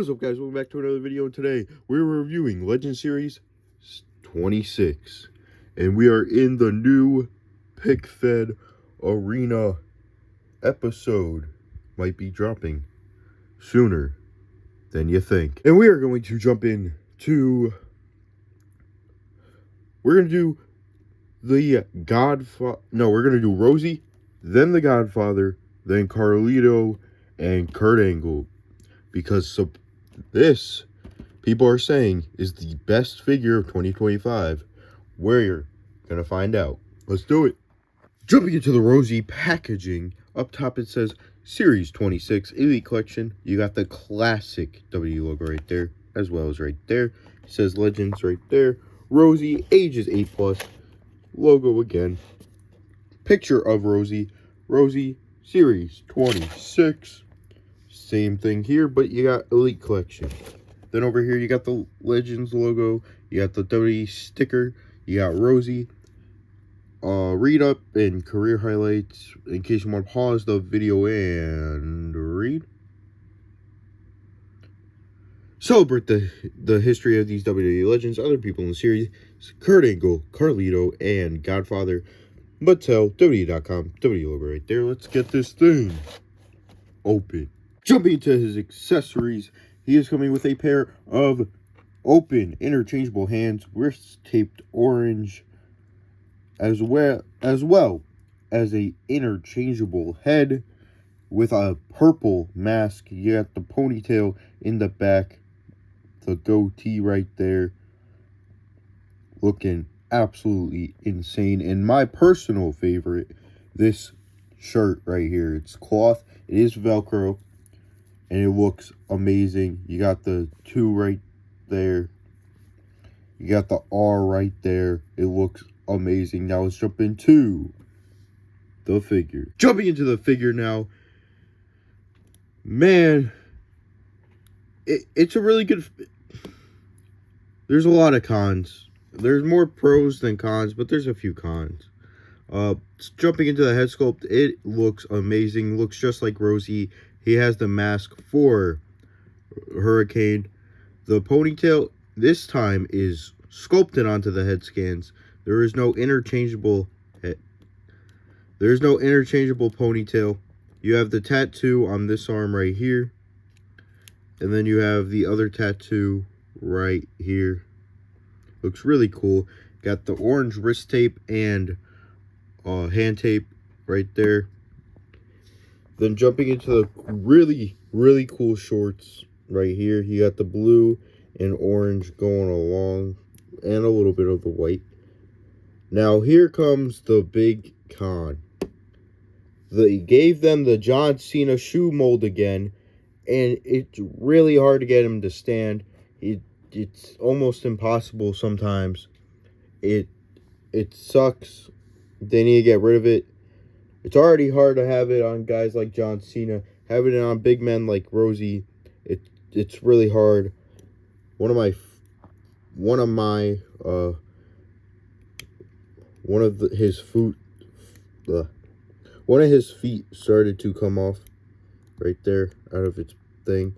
What's up, guys? Welcome back to another video. And today we're reviewing Legend Series 26, and we are in the new Pick Fed Arena episode. Might be dropping sooner than you think. And we are going to jump in to... We're going to do the Godfather... No, we're going to do Rosie, then the Godfather, then Carlito, and Kurt Angle. Because this, people are saying, is the best figure of 2025. We're going to find out. Let's do it. Jumping into the Rosie packaging. Up top it says Series 26 Elite Collection. You got the classic WWE logo right there, as well as right there. It says Legends right there. Rosie, ages 8+. Logo again. Picture of Rosie. Rosie, Series 26. Same thing here, but you got Elite Collection. Then over here, you got the Legends logo. You got the WWE sticker. You got Rosie. Read up and career highlights. In case you want to pause the video and read. Celebrate the history of these WWE Legends. Other people in the series. Kurt Angle, Carlito, and Godfather. Mattel, WWE.com. WWE logo right there. Let's get this thing open. Jumping into his accessories, he is coming with a pair of open interchangeable hands, wrist taped orange, as well as a interchangeable head with a purple mask. You got the ponytail in the back, the goatee right there, looking absolutely insane. And my personal favorite, this shirt right here. It's cloth, it is Velcro, and it looks amazing. You got the 2 right there. You got the R right there. It looks amazing. Now let's jump into the figure. Jumping into the figure now. Man, it's a really good... There's a lot of cons. There's more pros than cons, but there's a few cons. Jumping into the head sculpt, it looks amazing. Looks just like Rosie. He has the mask for Hurricane. The ponytail this time is sculpted onto the head scans. There is no interchangeable head. There is no interchangeable ponytail. You have the tattoo on this arm right here. And then you have the other tattoo right here. Looks really cool. Got the orange wrist tape and hand tape right there. Then jumping into the really, really cool shorts right here. You got the blue and orange going along and a little bit of the white. Now here comes the big con. They gave them the John Cena shoe mold again, and it's really hard to get him to stand. It's almost impossible sometimes. It sucks. They need to get rid of it. It's already hard to have it on guys like John Cena. Having it on big men like Rosie, it's really hard. One of his feet started to come off right there out of its thing.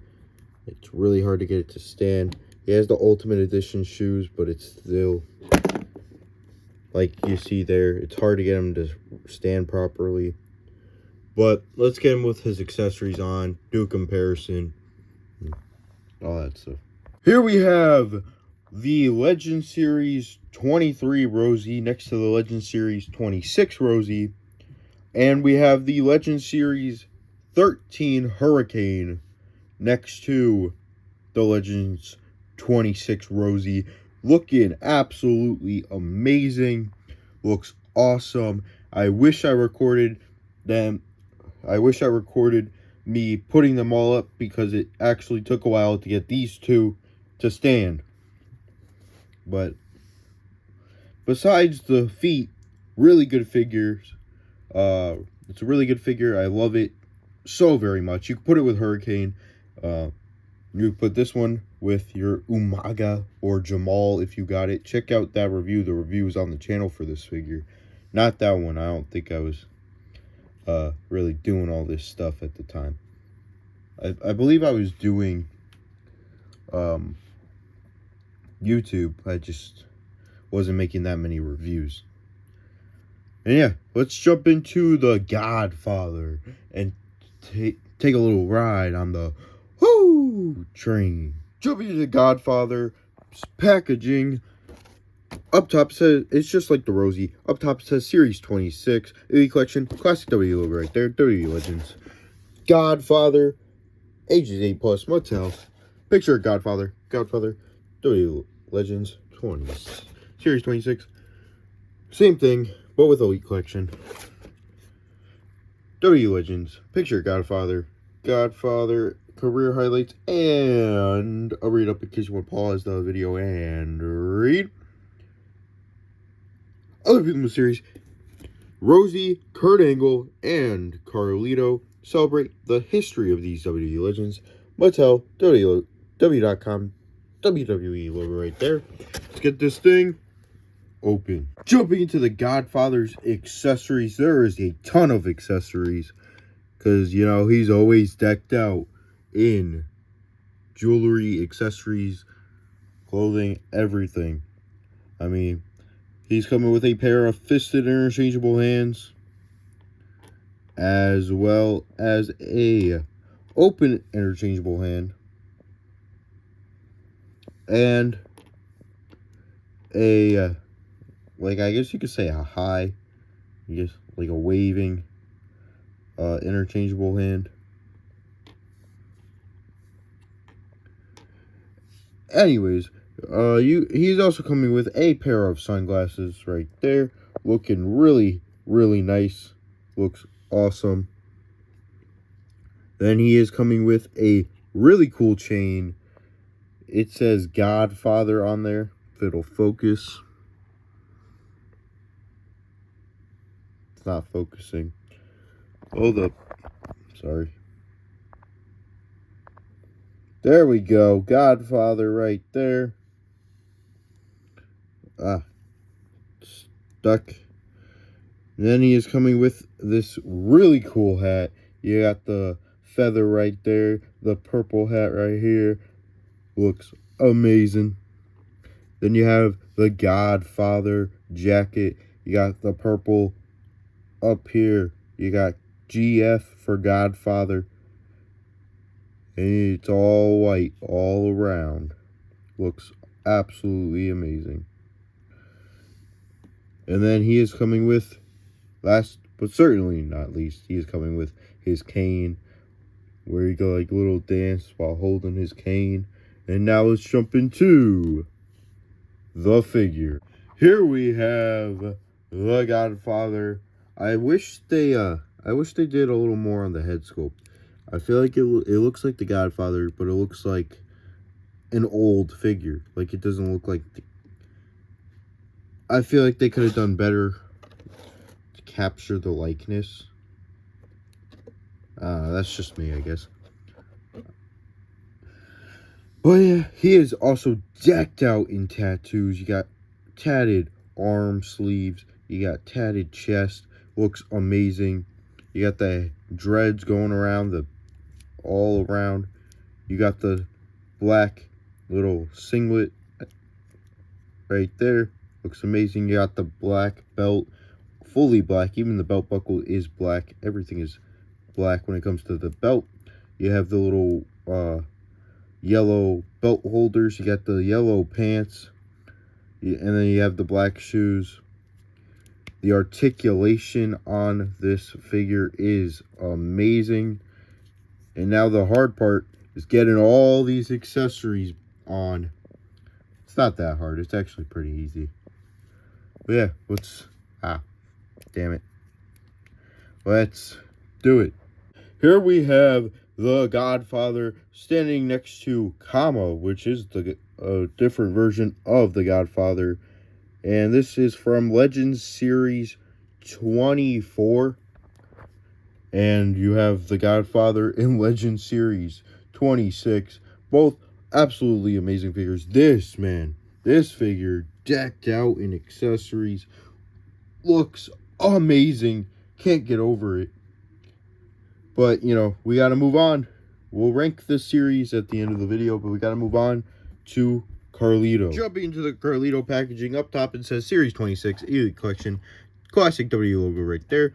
It's really hard to get it to stand. He has the Ultimate Edition shoes, but it's still, like you see there, it's hard to get him to stand properly. But let's get him with his accessories on, do a comparison, all that stuff. Here we have the Legend Series 23 Rosie next to the Legend Series 26 Rosie. And we have the Legend Series 13 Hurricane next to the Legends 26 Rosie. Looking absolutely amazing. Looks awesome. I wish I recorded them. I wish I recorded me putting them all up, because it actually took a while to get these two to stand. But besides the feet, really good figures. It's a really good figure. I love it so very much. You can put it with Hurricane. You can put this one with your Umaga or Jamal if you got it. Check out that review. The review is on the channel for this figure. Not that one. I don't think I was really doing all this stuff at the time. I believe I was doing YouTube. I just wasn't making that many reviews. And yeah, let's jump into The Godfather and take a little ride on the whoo train. Jumping into The Godfather packaging. Up top says, it's just like the Rosie. Up top says Series 26, Elite Collection, Classic WWE logo right there, WWE Legends. Godfather, ages 8 plus, Mattel. Picture of Godfather, WWE Legends 20, Series 26. Same thing, but with Elite Collection. WWE Legends, picture of Godfather, career highlights, and I'll read up in case you want to pause the video and read. Other people in the series, Rosie, Kurt Angle, and Carlito celebrate the history of these WWE legends. Mattel, WWE.com, WWE logo right there. Let's get this thing open. Jumping into the Godfather's accessories, there is a ton of accessories. Because, you know, he's always decked out in jewelry, accessories, clothing, everything. I mean, he's coming with a pair of fisted interchangeable hands, as well as a open interchangeable hand, and a, like, I guess you could say a high, I guess, like a waving, interchangeable hand. Anyways, he's also coming with a pair of sunglasses right there, looking really, really nice. Looks awesome. Then he is coming with a really cool chain. It says Godfather on there, if it'll focus. It's not focusing. Hold up. Sorry. There we go. Godfather right there. Stuck. And then he is coming with this really cool hat. You got the feather right there. The purple hat right here. Looks amazing. Then you have the Godfather jacket. You got the purple up here. You got GF for Godfather. And it's all white all around. Looks absolutely amazing. And then he is coming with, last but certainly not least, he is coming with his cane, where you go like a little dance while holding his cane. And now let's jump into the figure. Here we have the Godfather. I wish they did a little more on the head sculpt. I feel like it looks like the Godfather, but it looks like an old figure. Like, it doesn't look like I feel like they could have done better to capture the likeness. That's just me, I guess. But yeah, he is also decked out in tattoos. You got tatted arm sleeves. You got tatted chest. Looks amazing. You got the dreads going around, all around. You got the black little singlet right there. Looks amazing. You got the black belt, fully black. Even the belt buckle is black. Everything is black when it comes to the belt. You have the little yellow belt holders. You got the yellow pants. And then you have the black shoes. The articulation on this figure is amazing. And now the hard part is getting all these accessories on. It's not that hard. It's actually pretty easy. But yeah, damn it. Let's do it. Here we have the Godfather standing next to Kama, which is a different version of the Godfather. And this is from Legends Series 24. And you have the Godfather in Legends Series 26. Both absolutely amazing figures. This figure decked out in accessories looks amazing. Can't get over it. But, you know, we got to move on. We'll rank the series at the end of the video, but we got to move on to Carlito. Jumping into the Carlito packaging, up top it says Series 26 Elite Collection. Classic W logo right there.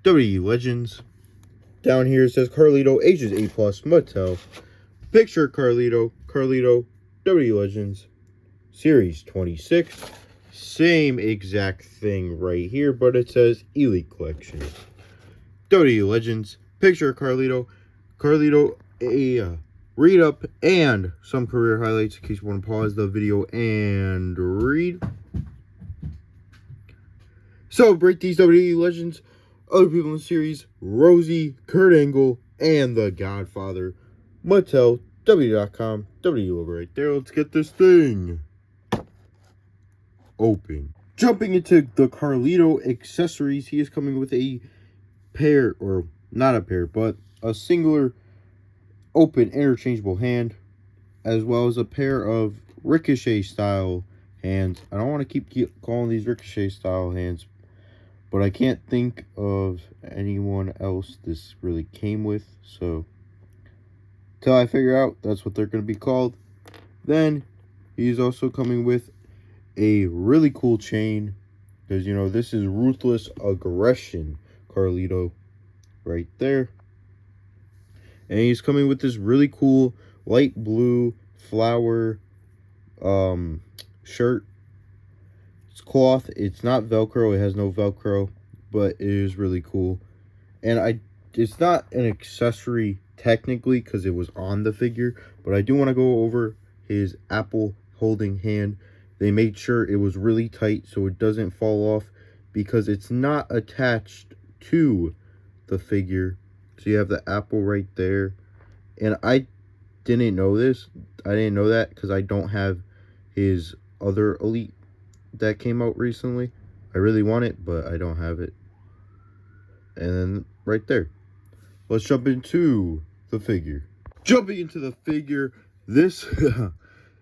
WWE Legends. Down here it says Carlito, ages 8+, Mattel. Picture Carlito, WWE Legends, Series 26. Same exact thing right here, but it says Elite Collection. WWE Legends, picture Carlito, a read up and some career highlights in case you want to pause the video and read. Celebrate these WWE Legends. Other people in the series: Rosie, Kurt Angle, and The Godfather. Mattel, W.com, W logo right there. Let's get this thing open. Jumping into the Carlito accessories, he is coming with a pair, or not a pair, but a singular open interchangeable hand, as well as a pair of Ricochet style hands. I don't want to keep calling these Ricochet style hands, but I can't think of anyone else this really came with, so until I figure out that's what they're going to be called. Then he's also coming with a really cool chain, because you know this is Ruthless Aggression Carlito right there. And he's coming with this really cool light blue flower shirt. It's cloth. It's not Velcro. It has no Velcro, but it is really cool. And it's not an accessory technically because it was on the figure, but I do want to go over his apple holding hand. They made sure it was really tight so it doesn't fall off, because it's not attached to the figure. So you have the apple right there. And I didn't know this. I didn't know that because I don't have his other Elite that came out recently. I really want it, but I don't have it. And then right there. Let's jump into the figure. Jumping into the figure, this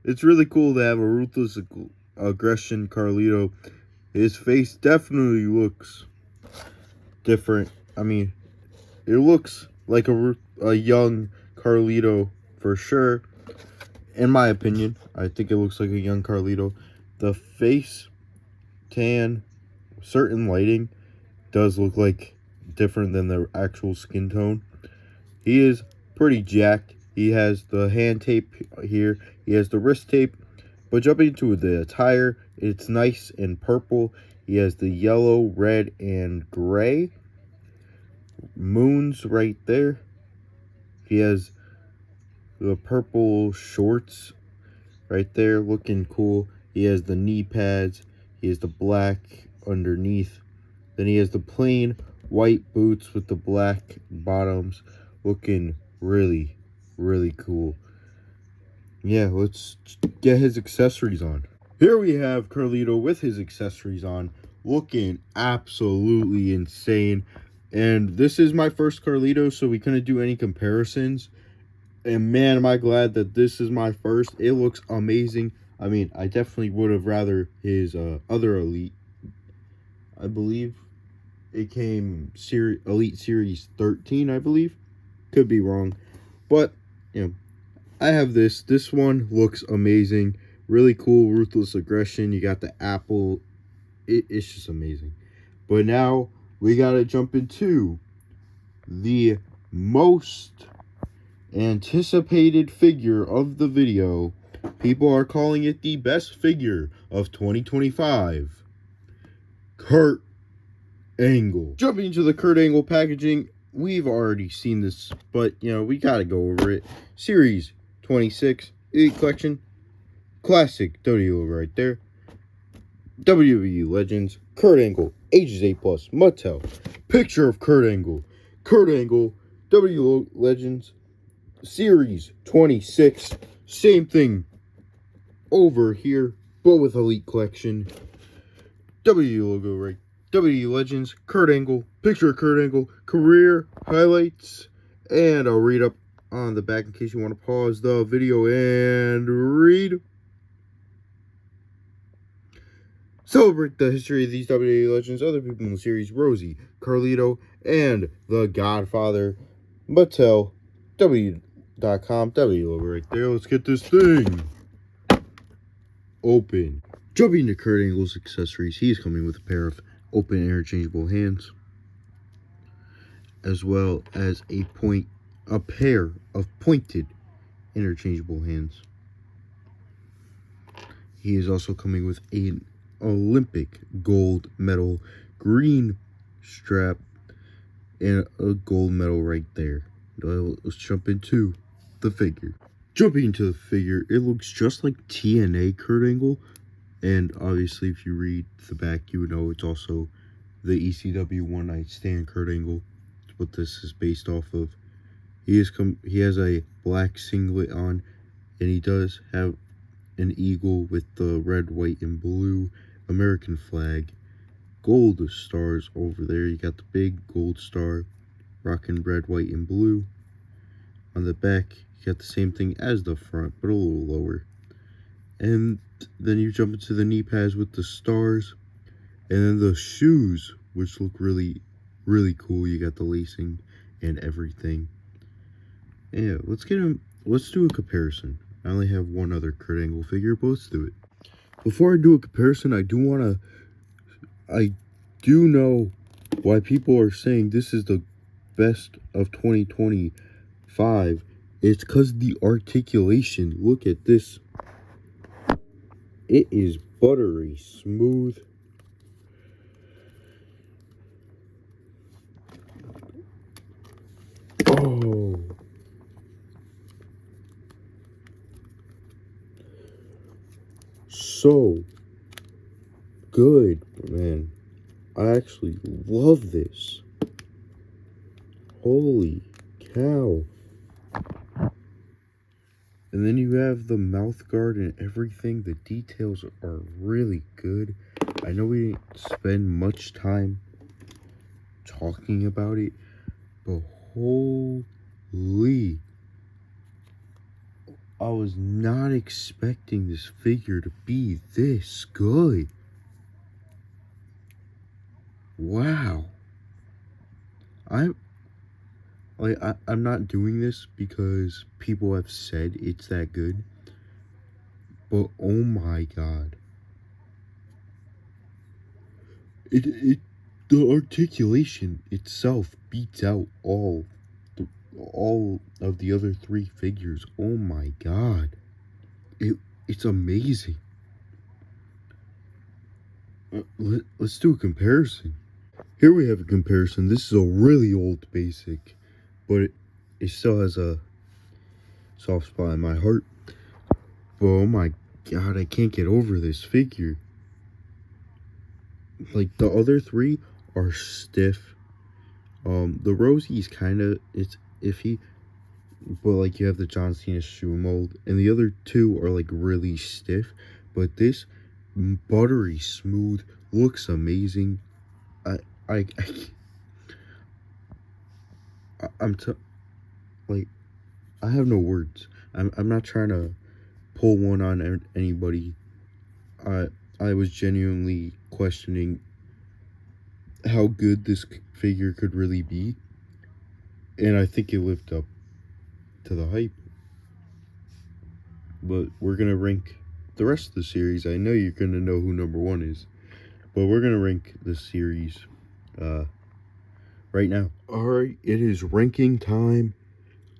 it's really cool to have a Ruthless Aggression Carlito. His face definitely looks different. I mean, it looks like a young Carlito for sure. In my opinion, I think it looks like a young Carlito. The face tan, certain lighting does look like different than the actual skin tone. He is pretty jacked. He has the hand tape here. He has the wrist tape. But jumping into the attire, it's nice and purple. He has the yellow, red, and gray moons right there. He has the purple shorts right there, looking cool. He has the knee pads. He has the black underneath. Then he has the plain white boots with the black bottoms, looking really, really cool. Yeah, let's get his accessories on. Here we have Carlito with his accessories on, looking absolutely insane. And this is my first Carlito, so we couldn't do any comparisons. And man, am I glad that this is my first. It looks amazing. I mean, I definitely would have rather his other Elite. I believe it came Elite Series 13, I believe. Could be wrong. But, you know, I have this. This one looks amazing. Really cool, Ruthless Aggression. You got the apple. It's just amazing. But now we got to jump into the most anticipated figure of the video. People are calling it the best figure of 2025. Kurt Angle. Jumping into the Kurt Angle packaging, we've already seen this, but you know, we gotta go over it. Series 26 Elite Collection, classic W right there. WWE Legends, Kurt Angle, ages 8+, Mattel. Picture of Kurt Angle, W Legends, Series 26. Same thing over here, but with Elite Collection. W logo right. WWE Legends, Kurt Angle, picture of Kurt Angle, career highlights, and I'll read up on the back in case you want to pause the video and read. Celebrate the history of these WWE Legends, other people in the series: Rosie, Carlito, and The Godfather. Mattel, W.com, W over right there. Let's get this thing open. Jumping to Kurt Angle's accessories, he is coming with a pair of open interchangeable hands, as well as a pair of pointed interchangeable hands. He is also coming with an Olympic gold medal, green strap, and a gold medal right there. Let's jump into the figure. Jumping into the figure, it looks just like TNA Kurt Angle, and obviously if you read the back, you would know it's also the ECW One Night Stand Kurt Angle. That's what this is based off of. He has a black singlet on, and he does have an eagle with the red, white, and blue American flag. Gold stars over there. You got the big gold star, rocking red, white, and blue. On the back, you got the same thing as the front, but a little lower. And then you jump into the knee pads with the stars, and then the shoes, which look really, really cool. You got the lacing and everything. Yeah, let's do a comparison. I only have one other Kurt Angle figure, but let's do it. Before I do a comparison, I do know why people are saying this is the best of 2025. It's because the articulation. Look at this. It is buttery smooth. Oh. So good, man. I actually love this. Holy cow. And then you have the mouth guard and everything. The details are really good. I know we didn't spend much time talking about it, but holy. I was not expecting this figure to be this good. Wow. I'm not doing this because people have said it's that good, but oh my god. The articulation itself beats out all of the other three figures. Oh my god. It's amazing. Let's do a comparison. Here we have a comparison. This is a really old basic, but it still has a soft spot in my heart. But oh my god, I can't get over this figure. Like, the other three are stiff. The Rosie's it's iffy, but like you have the John Cena shoe mold, and the other two are like really stiff. But this buttery smooth looks amazing. Like, I have no words. I'm not trying to pull one on anybody. I was genuinely questioning how good this figure could really be, and I think it lived up to the hype. But we're gonna rank the rest of the series. I know you're gonna know who number one is, but we're gonna rank the series right now. Alright, it is ranking time.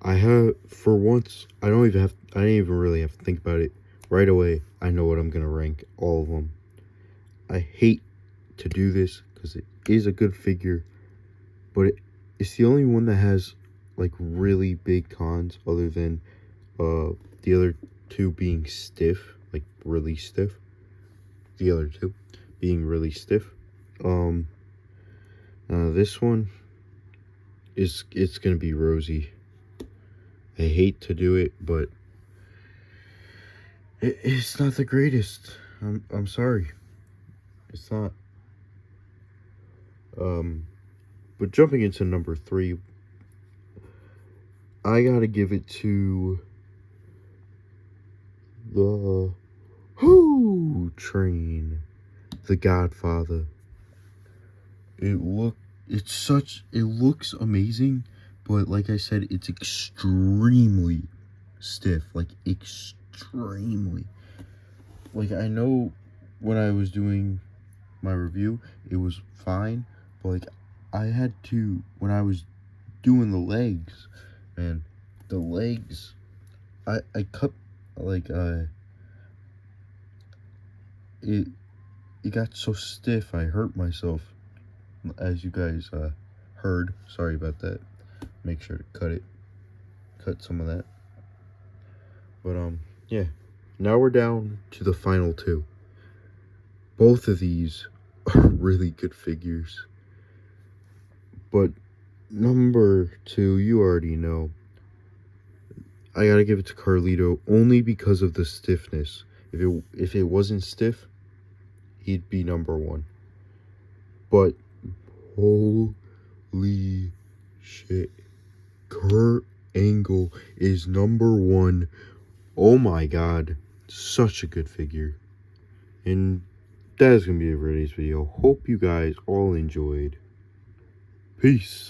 For once, I didn't even really have to think about it. Right away, I know what I'm gonna rank all of them. I hate to do this because it is a good figure, but it's the only one that has like really big cons, other than the other two being stiff, like really stiff. The other two being really stiff. This one it's gonna be Rosie. I hate to do it, but it's not the greatest. I'm sorry. It's not. But jumping into number 3, I gotta give it to the Who Train, the Godfather. It looks amazing, But like I said, it's extremely stiff. Like, extremely. Like, I know when I was doing my review, it was fine. But, like, I had to, when I was doing the legs, man, the legs, I cut, like, it got so stiff, I hurt myself, as you guys, heard. Sorry about that. Make sure to cut some of that. But, yeah. Now we're down to the final two. Both of these are really good figures. But number 2, you already know. I gotta give it to Carlito only because of the stiffness. If it wasn't stiff, he'd be number 1. But holy shit, Kurt Angle is number 1. Oh my god, such a good figure. And that is gonna be it for today's video. Hope you guys all enjoyed. Peace.